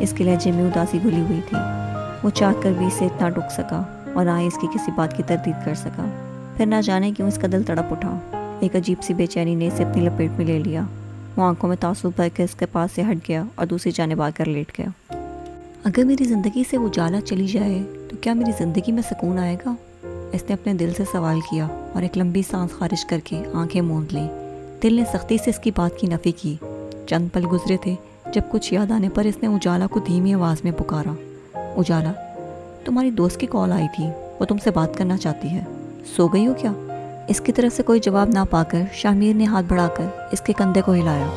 اس کے لہجے میں اداسی گھلی ہوئی تھی۔ وہ چاہ کر بھی اسے اتنا ٹک سکا اور نہ ہی اس کی کسی بات کی تردید کر سکا۔ پھر نہ جانے کیوں اس کا دل تڑپ اٹھا۔ ایک عجیب سی بے چینی نے اسے اپنی لپیٹ میں لے لیا۔ وہ آنکھوں میں تعصب بھر کے اس کے پاس سے ہٹ گیا اور دوسری جانب آ کر لیٹ گیا۔ اگر میری زندگی سے اجالا چلی جائے تو کیا میری زندگی میں سکون آئے گا؟ اس نے اپنے دل سے سوال کیا اور ایک لمبی سانس خارج کر کے آنکھیں موند لیں۔ دل نے سختی سے اس کی بات کی نفی کی۔ چند پل گزرے تھے جب کچھ یاد آنے پر اس نے اجالا کو دھیمی آواز میں پکارا۔ اجالا، تمہاری دوست کی کال آئی تھی، وہ تم سے بات کرنا چاہتی ہے، سو گئی ہو کیا؟ اس کی طرف سے کوئی جواب نہ پا کر شامیر نے ہاتھ بڑھا کر اس کے کندھے کو ہلایا۔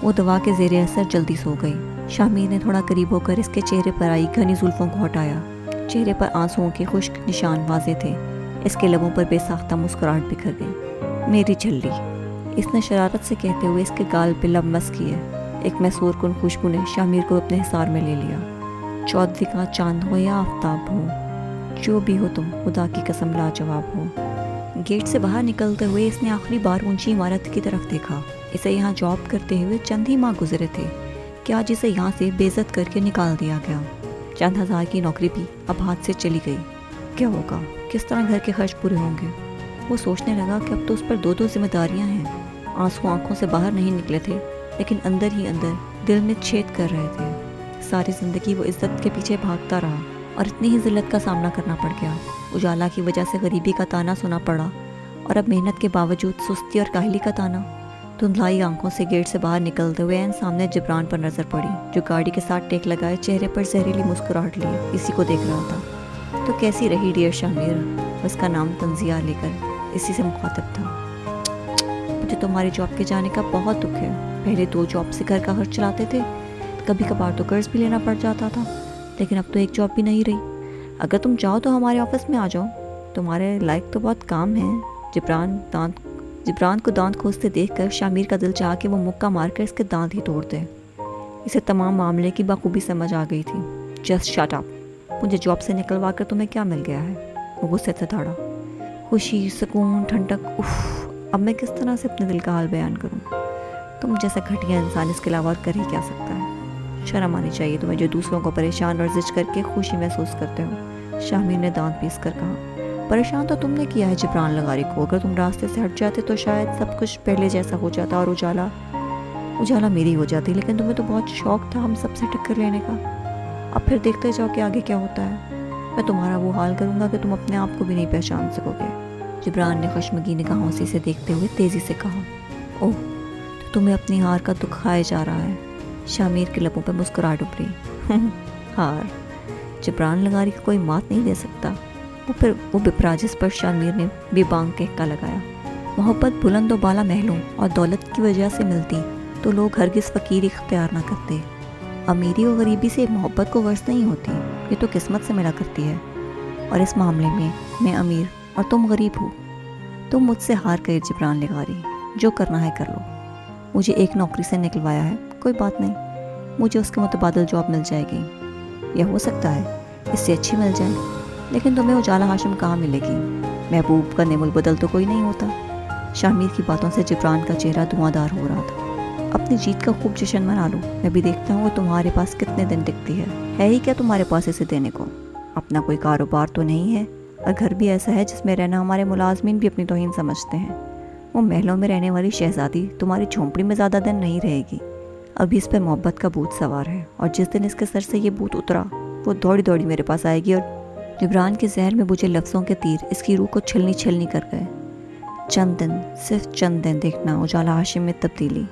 وہ دوا کے زیر اثر جلدی سو گئی۔ شامیر نے تھوڑا قریب ہو کر اس کے چہرے پر آئی گھنی زلفوں کو ہٹایا۔ چہرے پر آنسوؤں کے خشک نشان واضح تھے۔ اس کے لبوں پر بے ساختہ مسکراہٹ بکھر گئی۔ میری جھلی، اس نے شرارت سے کہتے ہوئے اس کے گال پہ لب مس کیے۔ ایک محصور کن خوشبو نے شامیر کو اپنے حصار میں لے لیا۔ چودھویں کا چاند ہو یا آفتاب ہو، جو بھی ہو تم خدا کی قسم لاجواب ہو۔ گیٹ سے باہر نکلتے ہوئے اس نے آخری بار اونچی عمارت کی طرف دیکھا۔ اسے یہاں جاب کرتے ہوئے چند ہی ماہ گزرے تھے کہ آج اسے یہاں سے بے عزت کر کے نکال دیا گیا۔ چند ہزار کی نوکری بھی اب ہاتھ سے چلی گئی۔ کیا ہوگا؟ کس طرح گھر کے خرچ پورے ہوں گے؟ وہ سوچنے لگا کہ اب تو اس پر 2 ذمہ داریاں ہیں۔ آنسو آنکھوں سے باہر نہیں نکلے تھے، لیکن اندر ہی اندر دل میں چھید کر رہے تھے۔ ساری زندگی وہ عزت کے پیچھے بھاگتا رہا اور اتنی ہی ذلت کا سامنا کرنا پڑ گیا۔ اجالا کی وجہ سے غریبی کا تانا سنا پڑا اور اب محنت کے باوجود سستی اور کاہلی کا تانا۔ دھندلائی آنکھوں سے گیٹ سے باہر نکلتے ہوئے عین سامنے جبران پر نظر پڑی، جو گاڑی کے ساتھ ٹیک لگائے چہرے پر زہریلی مسکراہٹ لیے اسی کو دیکھ رہا تھا۔ تو کیسی رہی ڈیئر شامیر؟ اس کا نام تنزیہ لے کر اسی سے مخاطب تھا۔ مجھے تمہاری جاب کے جانے کا بہت دکھ ہے۔ پہلے 2 جاب سے گھر کا خرچ چلاتے تھے، کبھی کبھار تو قرض بھی لینا پڑ جاتا تھا، لیکن اب تو ایک جاب بھی نہیں رہی۔ اگر تم چاہو تو ہمارے آفس میں آ جاؤ، تمہارے لائق تو بہت کام ہیں۔ جبران دانت جبران کو دانت کھوستے دیکھ کر شامیر کا دل چاہا کہ وہ مکہ مار کر اس کے دانت ہی توڑ دے۔ اسے تمام معاملے کی بخوبی سمجھ آ گئی تھی۔ جسٹ شٹ اپ، مجھے جاب سے نکلوا کر تمہیں کیا مل گیا ہے؟ وہ غصے سے دھاڑا۔ خوشی، سکون، ٹھنڈک، اب میں کس طرح سے اپنے دل کا حال بیان کروں؟ تم جیسا گھٹیا انسان اس کے علاوہ اور کر ہی کیا سکتا ہے؟ شرم آنی چاہیے تمہیں جو دوسروں کو پریشان اور زج کر کے خوشی محسوس کرتے ہو، شامیر نے دانت پیس کر کہا۔ پریشان تو تم نے کیا ہے جبران لغاری کو، اگر تم راستے سے ہٹ جاتے تو شاید سب کچھ پہلے جیسا ہو جاتا اور اجالا میری ہو جاتی، لیکن تمہیں تو بہت شوق تھا ہم سب سے ٹکر لینے کا۔ اب پھر دیکھتے جاؤ کہ آگے کیا ہوتا ہے۔ میں تمہارا وہ حال کروں گا کہ تم اپنے آپ کو بھی نہیں پہچان سکو گے۔ جبران نے خشمگی نگاہوں سے دیکھتے ہوئے تیزی سے کہا۔ اوہ، تو تمہیں اپنی ہار کا دکھ کھائے جا رہا ہے۔ شامیر کے لبوں پہ مسکراہٹ ابھری۔ ہار؟ جبران لغاری کو کوئی مات نہیں دے سکتا۔ وہ بپرا جس پر شامیر نے بے بانگ کہکا لگایا۔ محبت بلند و بالا محلوں اور دولت کی وجہ سے ملتی تو لوگ ہرگز فقیر اختیار نہ کرتے۔ امیری و غریبی سے محبت کو ورث نہیں ہوتی، یہ تو قسمت سے ملا کرتی ہے، اور اس معاملے میں امیر اور تم غریب ہو۔ تم مجھ سے ہار گئے جبران لغاری، جو کرنا ہے کر لو۔ مجھے ایک نوکری سے نکلوایا ہے، کوئی بات نہیں، مجھے اس کے متبادل جاب مل جائے گی، یا ہو سکتا ہے اس سے اچھی مل جائے، لیکن تمہیں اجالا ہاشم کہاں ملے گی؟ محبوب کا نعم البدل تو کوئی نہیں ہوتا۔ شامیر کی باتوں سے جبران کا چہرہ دھواں دار ہو رہا تھا۔ اپنی جیت کا خوب جشن منا لو، میں بھی دیکھتا ہوں وہ تمہارے پاس کتنے دن ٹکتی ہے ہی کیا تمہارے پاس اسے دینے کو؟ اپنا کوئی کاروبار تو نہیں ہے، اور گھر بھی ایسا ہے جس میں رہنا ہمارے ملازمین بھی اپنی توہین سمجھتے ہیں۔ وہ محلوں میں رہنے والی شہزادی تمہاری جھونپڑی میں زیادہ دن نہیں رہے گی۔ ابھی اس پہ محبت کا بھوت سوار ہے، اور جس دن اس کے سر سے یہ بھوت اترا وہ دوڑی دوڑی میرے پاس آئے گی، اور جبران کے زہر میں بجھے لفظوں کے تیر اس کی روح کو چھلنی کر گئے۔ چند دن، صرف چند دن دیکھنا اجالا ہاشم میں تبدیلی،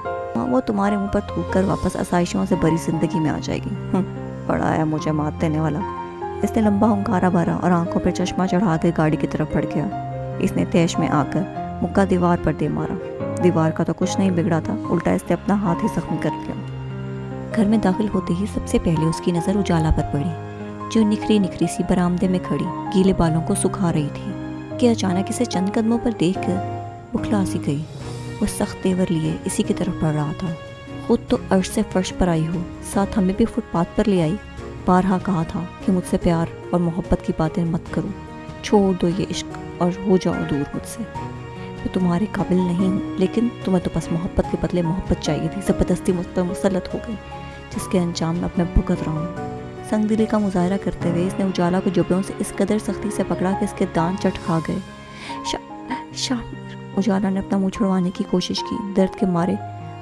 وہ تمہارے منہ پر تھوک کر واپس آسائشوں سے بری زندگی میں آ جائے گی۔ بڑا ہے مجھے مات دینے والا۔ اس نے لمبا ہنکارا بھرا اور آنکھوں پر چشمہ چڑھا کر گاڑی کی طرف بڑھ گیا۔ اس نے تیش میں آ کر مکہ دیوار پر دے مارا۔ دیوار کا تو کچھ نہیں بگڑا تھا، الٹا اس نے اپنا ہاتھ ہی زخمی کر لیا۔ گھر میں داخل ہوتے ہی سب سے پہلے اس کی نظر اجالا پر پڑی، جو نکھری سی برآمدے میں کھڑی گیلے بالوں کو سکھا رہی تھی، کہ اچانک اسے چند قدموں پر دیکھ کر بکھلا سی گئی۔ وہ سخت تیور لیے اسی کی طرف بڑھ رہا تھا۔ خود تو عرش سے فرش پر آئی ہو، ساتھ ہمیں بھی فٹ پاتھ پر لے آئی۔ بارہا کہا تھا کہ مجھ سے پیار اور محبت کی باتیں مت کرو، چھوڑ دو یہ عشق اور ہو جاؤ دور مجھ سے۔ میں تمہارے قابل نہیں ہوں، لیکن تمہیں تو بس محبت کے بدلے محبت چاہیے تھی، زبردستی مجھ پر مسلط ہو گئی، جس کے انجام میں اب میں بھگت رہا ہوں۔ سنگ دلی کا مظاہرہ کرتے ہوئے اس نے اجالا کو جبڑوں سے اس قدر سختی سے پکڑا کہ اس کے دانت چٹ کھا گئے۔ شامیر، اجالا نے اپنا منہ چھڑوانے کی کوشش کی، درد کے مارے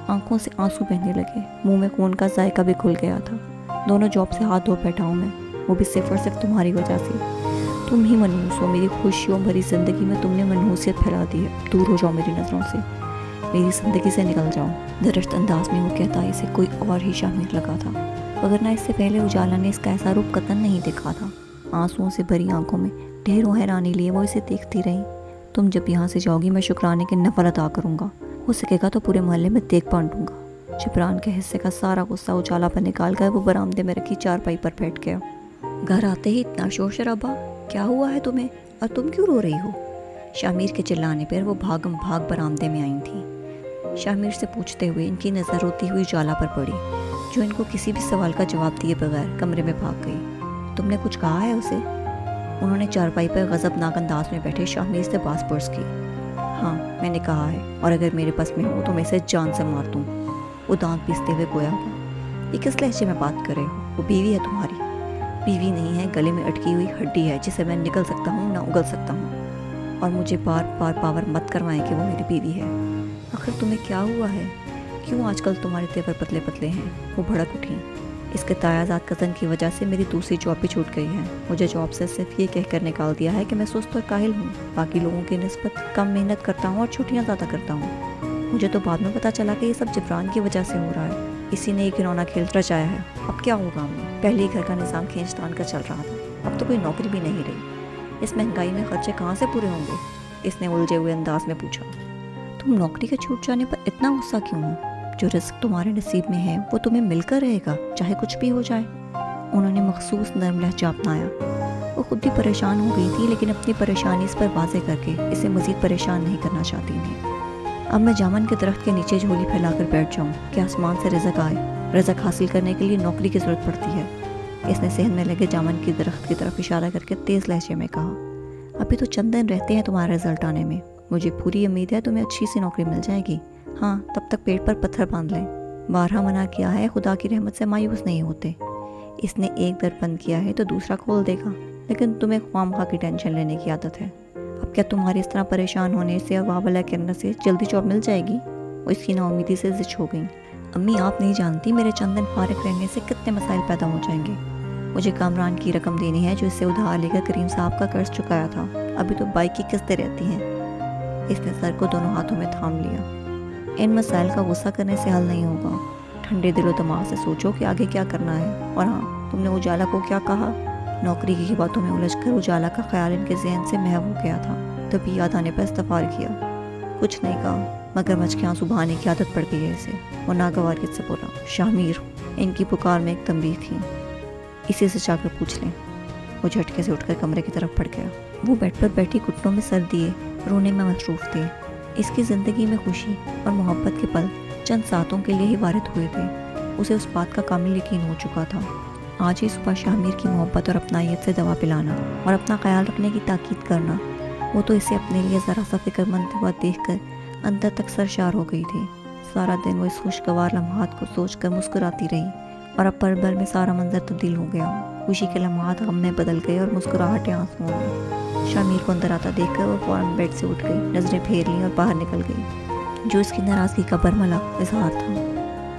آنکھوں سے آنسو بہنے لگے، منہ میں خون کا ذائقہ بھی کھل گیا تھا۔ دونوں جاب سے ہاتھ دھو بیٹھا ہوں میں، وہ بھی صرف اور صرف تمہاری وجہ سے۔ تم ہی منحوس ہو، میری خوشیوں بھری زندگی میں تم نے منحوسیت پھیلا دی ہے۔ دور ہو جاؤ میری نظروں سے، میری زندگی سے نکل جاؤ۔ درشت انداز میں وہ کہتا اسے کوئی اور ہی شامیر لگا تھا، وگرنہ اس سے پہلے اجالا نے اس کا ایسا روپ قطعاً نہیں دیکھا تھا۔ آنسوؤں سے بھری آنکھوں میں ڈھیروں حیرانی لیے وہ اسے دیکھتی رہی۔ تم جب یہاں سے جاؤ گی میں شکرانے کے نفل ادا کروں گا، ہو سکے گا تو پورے محلے میں دیکھ بانٹوں گا۔ جبران کے حصے کا سارا غصہ اجالا پر نکال کر وہ برآمدے میں رکھی چارپائی پر بیٹھ گیا۔ گھر آتے ہی اتنا شور شرابہ، کیا ہوا ہے تمہیں، اور تم کیوں رو رہی ہو؟ شامیر کے چلانے پر وہ بھاگم بھاگ برآمدے میں آئی تھیں۔ شامیر سے پوچھتے ہوئے ان کی نظر روتی ہوئی اجالا پر پڑی، جو ان کو کسی بھی سوال کا جواب دیے بغیر کمرے میں بھاگ گئی۔ تم نے کچھ کہا ہے اسے؟ انہوں نے چارپائی پر غضبناک انداز میں بیٹھے شامیر سے باز پرس کی۔ ہاں، میں نے کہا ہے، اور اگر میرے پاس میں ہو تو میں اسے جان سے مار دوں۔ وہ دانت پیستے ہوئے گویا ہوا، یہ کس لہجے میں بات کر رہے ہو؟ وہ بیوی ہے تمہاری؟ بیوی نہیں ہے، گلے میں اٹکی ہوئی ہڈی ہے جسے میں نکل سکتا ہوں نہ اگل سکتا ہوں، اور مجھے بار بار پاور مت کروائیں کہ وہ میری بیوی ہے۔ آخر تمہیں کیا ہوا ہے؟ کیوں آج کل تمہارے تیور پتلے پتلے ہیں؟ وہ بھڑک اٹھی۔ اس کے تایازاد کزن کی وجہ سے میری دوسری جاب بھی چھوٹ گئی ہے۔ مجھے جاب سے صرف یہ کہہ کر نکال دیا ہے کہ میں سست اور کاہل ہوں، باقی لوگوں کی نسبت کم محنت کرتا ہوں اور چھٹیاں زیادہ کرتا ہوں۔ مجھے تو بعد میں پتہ چلا کہ یہ سب جبران کی وجہ سے ہو رہا ہے، اسی نے ایک گھنونا کھیل رچایا ہے۔ اب کیا ہوگا ہمیں؟ پہلے ہی گھر کا نظام کھینچ تان کا چل رہا تھا، اب تو کوئی نوکری بھی نہیں رہی، اس مہنگائی میں خرچے کہاں سے پورے ہوں گے؟ اس نے الجھے ہوئے انداز میں پوچھا۔ تم نوکری کے چھوٹ جانے پر اتنا غصہ کیوں ہو؟ جو رزق تمہارے نصیب میں ہے وہ تمہیں مل کر رہے گا، چاہے کچھ بھی ہو جائے۔ انہوں نے مخصوص نرم لہجہ اپنایا۔ وہ خود بھی پریشان ہو گئی تھی، لیکن اپنی پریشانی اس پر واضح کر کے اسے مزید پریشان نہیں کرنا چاہتی تھی۔ اب میں جامن کے درخت کے نیچے جھولی پھیلا کر بیٹھ جاؤں کہ آسمان سے رزق آئے. رزق حاصل کرنے کے لیے نوکری کی ضرورت پڑتی ہے. اس نے صحن میں لگے جامن کی درخت کی طرف اشارہ کر کے تیز لہجے میں کہا. ابھی تو چند دن رہتے ہیں تمہارا رزلٹ آنے میں. مجھے پوری امید ہے تمہیں اچھی سی نوکری مل جائے گی. ہاں تب تک پیٹ پر پتھر باندھ لیں. بارہا منع کیا ہے خدا کی رحمت سے مایوس نہیں ہوتے. اس نے ایک در بند کیا ہے تو دوسرا کھول دے گا. لیکن تمہیں خواہ مخواہ کی ٹینشن لینے کی عادت ہے. اب کیا تمہاری اس طرح پریشان ہونے سے اور واہ کرنے سے جلدی جاب مل جائے گی؟ وہ اس کی نا امیدی سے زچ ہو گئیں. امی آپ نہیں جانتی میرے چند دن فارغ رہنے سے کتنے مسائل پیدا ہو جائیں گے. مجھے کامران کی رقم دینی ہے جو اس سے ادھار لے کر کریم صاحب کا قرض چکایا تھا. ابھی تو بائک کی قسطیں رہتی ہیں. اس نے سر کو دونوں ہاتھوں میں تھام لیا. ان مسائل کا غصہ کرنے سے حل نہیں ہوگا. ٹھنڈے دل و دماغ سے سوچو کہ آگے کیا کرنا ہے. اور ہاں تم نے اجالا کو کیا کہا؟ نوکری کی باتوں میں الجھ کر اجالا کا خیال ان کے ذہن سے محو ہو گیا تھا. تبھی یاد آنے پر استغفار کیا. کچھ نہیں کہا مگر مچھ کے آنسو بہانے کی عادت پڑ گئی ہے اسے. وہ ناگوار سے بولا. شاہ میر. ان کی پکار میں ایک تنبیہ تھی. اسی سے جا کر پوچھ لیں. وہ جھٹکے سے اٹھ کر کمرے کی طرف بڑھ گیا. وہ بیڈ پر بیٹھی گھٹنوں میں سر دیے رونے میں مصروف تھے. اس کی زندگی میں خوشی اور محبت کے پل چند ساتوں کے لیے ہی وارد ہوئے تھے. اسے اس بات کا کامل یقین ہو چکا تھا. آج ہی صبح شاہ میر کی محبت اور اپنائیت سے دوا پلانا اور اپنا خیال رکھنے کی تاکید کرنا، وہ تو اسے اپنے لیے ذرا سا فکر مند ہوا دیکھ کر اندر تک سرشار ہو گئی تھی. سارا دن وہ اس خوشگوار لمحات کو سوچ کر مسکراتی رہی اور اب پل بھر میں سارا منظر تبدیل ہو گیا. خوشی کے لمحات غم میں بدل گئے اور مسکراہٹیں آنسوؤں میں. شاہ میر کو اندر آتا دیکھ کر وہ فوراً بیڈ سے اٹھ گئی، نظریں پھیر لیں اور باہر نکل گئی. جو اس کی ناراضگی کا برملا اظہار تھا.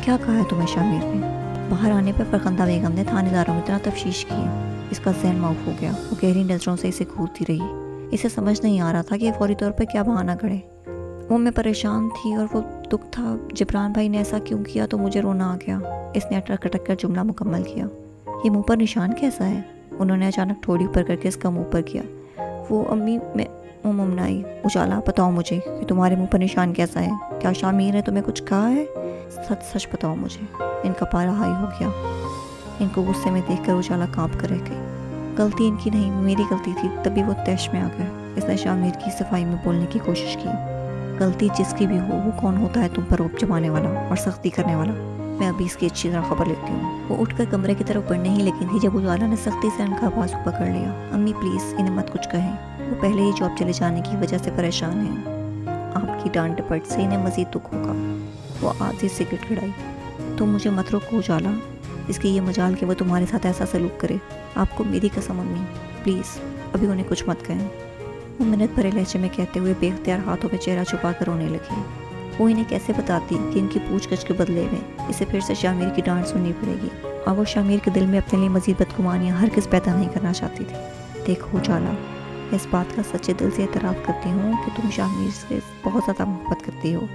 کیا کہا ہے تمہیں شاہ میر نے؟ باہر آنے پر فرخندہ بیگم نے تھانے داروں کی طرح تفتیش کی. اس کا ذہن معاف ہو گیا. وہ گہری نظروں سے اسے گھورتی رہی. اسے سمجھ نہیں آ رہا تھا کہ یہ فوری طور پر کیا بہانہ گھڑے. وہ میں پریشان تھی اور وہ دکھ تھا جبران بھائی نے ایسا کیوں کیا تو مجھے رونا آ گیا. اس نے اٹک اٹک کر جملہ مکمل کیا. یہ منہ پر نشان کیسا ہے؟ انہوں نے اچانک ٹھوڑی اوپر کر کے اس کا منہ پر کیا. وہ امی میں ممنائی. اجالا بتاؤ مجھے کہ تمہارے منہ پر نشان کیسا ہے؟ کیا شاہ میر نے تمہیں کچھ کہا ہے؟ سچ سچ بتاؤ مجھے. ان کا پارا ہائی ہو گیا. ان کو غصے میں دیکھ کر اجالا کانپ کر رہ گئی. غلطی ان کی نہیں میری غلطی تھی. تبھی وہ تیش میں آ گئے. اس نے شاہ میر کی صفائی میں بولنے کی کوشش کی. غلطی جس کی بھی ہو وہ کون ہوتا ہے تم پر روپ جمانے والا اور سختی کرنے والا؟ میں ابھی اس کی اچھی طرح خبر لیتی ہوں. وہ اٹھ کر کمرے کی طرف بڑھنے ہی لیکن تھی جب اجالا نے سختی سے ان کا بازو پکڑ لیا. امی پلیز انہیں مت کچھ کہیں. وہ پہلے ہی جاب چلے جانے کی وجہ سے پریشان ہیں. آپ کی ڈانٹ ڈپٹ سے انہیں مزید دکھ ہوگا. وہ آج سے گڑ گڑائی. تم مجھے مت روکو اجالا. اس کی یہ مجال کہ وہ تمہارے ساتھ ایسا سلوک کرے. آپ کو میری قسم امی پلیز ابھی انہیں کچھ مت کہیں. وہ منت بھرے لہجے میں کہتے ہوئے بے اختیار ہاتھوں میں چہرہ چھپا کر رونے لگی. وہ انہیں کیسے بتاتی کہ ان کی پوچھ گچھ کے بدلے میں اسے پھر سے شاہ میر کی ڈانٹ سننی پڑے گی. اور وہ شاہ میر کے دل میں اپنے لیے مزید بدگمانیاں ہرگز پیدا نہیں کرنا چاہتی تھی. دیکھو اجالا میں اس بات کا سچے دل سے اعتراف کرتی ہوں کہ تم شاہ میر سے بہت زیادہ محبت کرتی ہو.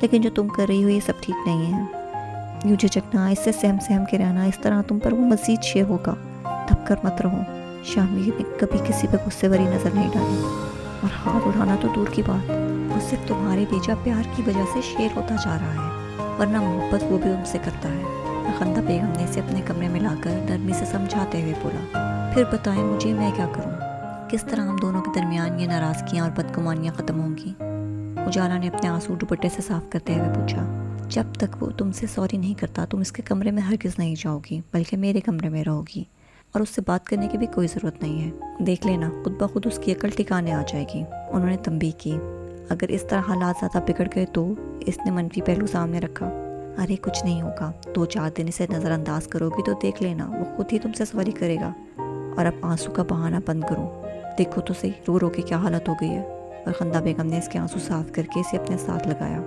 لیکن جو تم کر رہی ہو یہ سب ٹھیک نہیں ہے. یوں جھجکنا، اس سے سہم کے رہنا، اس طرح تم پر وہ مزید شیر ہوگا. دھپ کر مت رہو. شاہ میر نے کبھی کسی پہ غصے بھری نظر نہیں ڈالی. اور ہاتھ اٹھانا تو دور کی بات، وہ صرف تمہارے بیجا پیار کی وجہ سے شیر ہوتا جا رہا ہے، ورنہ محبت وہ بھی ان سے کرتا ہے. فرخندہ بیگم نے اسے اپنے کمرے میں لا کر نرمی سے سمجھاتے ہوئے بولا. پھر بتائیں مجھے میں کیا کروں؟ کس طرح ہم دونوں کے درمیان یہ ناراضگیاں اور بدگمانیاں ختم ہوں گی؟ اجالا نے اپنے آنسو دوپٹے سے صاف کرتے ہوئے پوچھا. جب تک وہ تم سے سوری نہیں کرتا تم اس کے کمرے میں ہرگز نہیں جاؤ گی، بلکہ میرے کمرے میں رہو گی. اور اس سے بات کرنے کی بھی کوئی ضرورت نہیں ہے. دیکھ لینا خود بخود اس کی عقل ٹھکانے آ جائے گی. انہوں نے تنبیہ کی. اگر اس طرح حالات زیادہ بگڑ گئے تو؟ اس نے منفی پہلو سامنے رکھا. ارے کچھ نہیں ہوگا، 2-4 دن اسے نظر انداز کرو گی تو دیکھ لینا وہ خود ہی تم سے سوری کرے گا. اور اب آنسو کا بہانہ بند کرو. دیکھو تو صحیح رو رو کے کیا حالت ہو گئی ہے. فرخندہ بیگم نے اس کے آنسو صاف کر کے اسے اپنے ساتھ لگایا.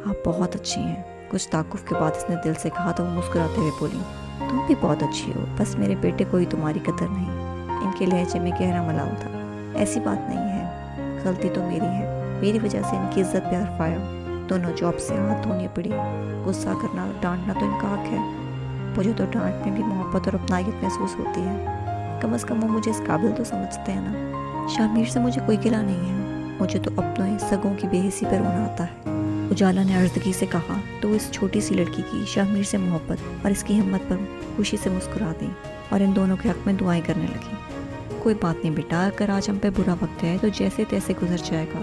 آپ بہت اچھی ہیں. کچھ تعقف کے بعد اس نے دل سے کہا تو وہ مسکراتے ہوئے بولی. تم بھی بہت اچھی ہو، بس میرے بیٹے کو ہی تمہاری قدر نہیں. ان کے لہجے میں گہرا ملال تھا. ایسی بات نہیں ہے، غلطی تو میری ہے. میری وجہ سے ان کی عزت پہ حرف آیا. دونوں جاب سے ہاتھ دھونے پڑی. غصہ کرنا ڈانٹنا تو ان کا حق ہے. مجھے تو ڈانٹ میں بھی محبت اور اپنائیت محسوس ہوتی ہے. کم از کم وہ مجھے اس قابل تو سمجھتے ہیں نا. شاہ میر سے مجھے کوئی گلہ نہیں ہے. مجھے تو اپنوں سگوں کی بے حسی پہ رونا آتا ہے. اجالا نے عرضگی سے کہا تو اس چھوٹی سی لڑکی کی شاہ میر سے محبت اور اس کی ہمت پر خوشی سے مسکرا دی اور ان دونوں کے حق میں دعائیں کرنے لگی. کوئی بات نہیں بیٹا، اگر آج ہم پہ برا وقت ہے تو جیسے تیسے گزر جائے گا.